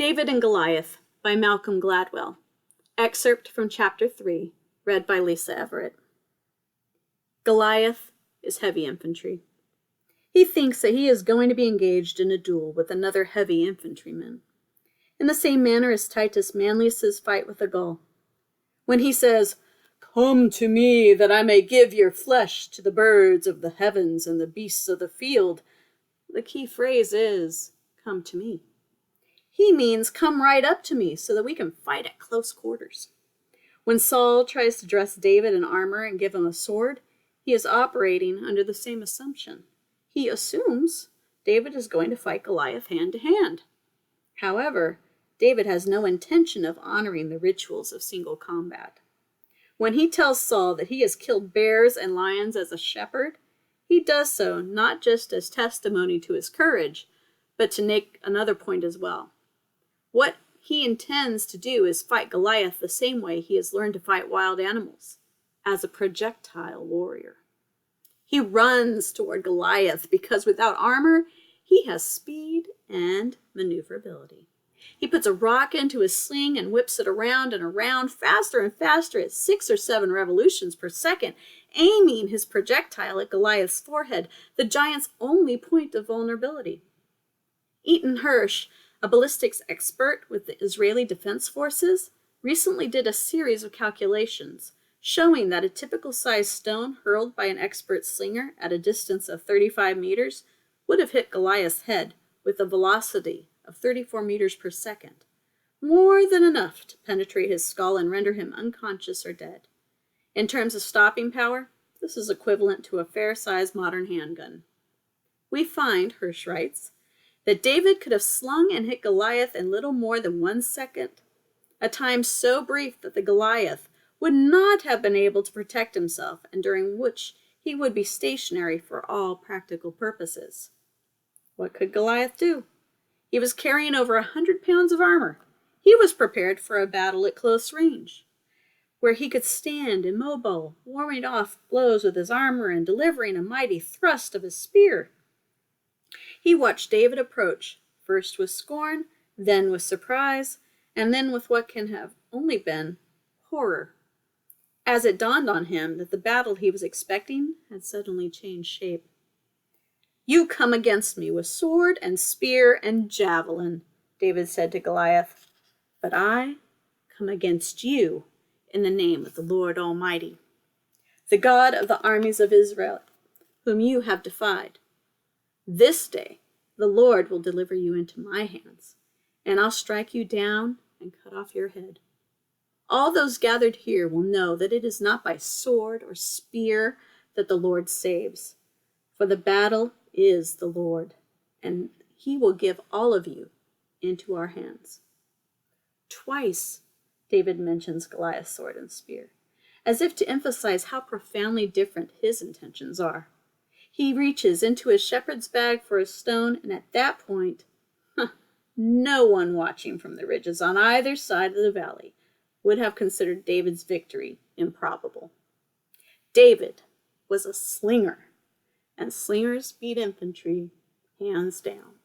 David and Goliath by Malcolm Gladwell. Excerpt from Chapter 3, read by Lisa Everett. Goliath is heavy infantry. He thinks that he is going to be engaged in a duel with another heavy infantryman, in the same manner as Titus Manlius's fight with the Gaul. When he says, "Come to me, that I may give your flesh to the birds of the heavens and the beasts of the field," the key phrase is, "Come to me." He means come right up to me so that we can fight at close quarters. When Saul tries to dress David in armor and give him a sword, he is operating under the same assumption. He assumes David is going to fight Goliath hand to hand. However, David has no intention of honoring the rituals of single combat. When he tells Saul that he has killed bears and lions as a shepherd, he does so not just as testimony to his courage, but to make another point as well. What he intends to do is fight Goliath the same way he has learned to fight wild animals, as a projectile warrior. He runs toward Goliath because without armor, he has speed and maneuverability. He puts a rock into his sling and whips it around and around faster and faster at 6 or 7 revolutions per second, aiming his projectile at Goliath's forehead, the giant's only point of vulnerability. Eaton Hirsch, a ballistics expert with the Israeli Defense Forces, recently did a series of calculations showing that a typical size stone hurled by an expert slinger at a distance of 35 meters would have hit Goliath's head with a velocity of 34 meters per second, more than enough to penetrate his skull and render him unconscious or dead. In terms of stopping power, this is equivalent to a fair-sized modern handgun. We find, Hirsch writes, that David could have slung and hit Goliath in little more than 1 second, a time so brief that the Goliath would not have been able to protect himself and during which he would be stationary for all practical purposes. What could Goliath do? He was carrying over 100 pounds of armor. He was prepared for a battle at close range, where he could stand immobile, warming off blows with his armor and delivering a mighty thrust of his spear. He watched David approach, first with scorn, then with surprise, and then with what can have only been horror, as it dawned on him that the battle he was expecting had suddenly changed shape. "You come against me with sword and spear and javelin," David said to Goliath, "but I come against you in the name of the Lord Almighty, the God of the armies of Israel, whom you have defied. This day the Lord will deliver you into my hands, and I'll strike you down and cut off your head. All those gathered here will know that it is not by sword or spear that the Lord saves, for the battle is the Lord, and he will give all of you into our hands." Twice, David mentions Goliath's sword and spear, as if to emphasize how profoundly different his intentions are. He reaches into his shepherd's bag for a stone, and at that point, no one watching from the ridges on either side of the valley would have considered David's victory improbable. David was a slinger, and slingers beat infantry hands down.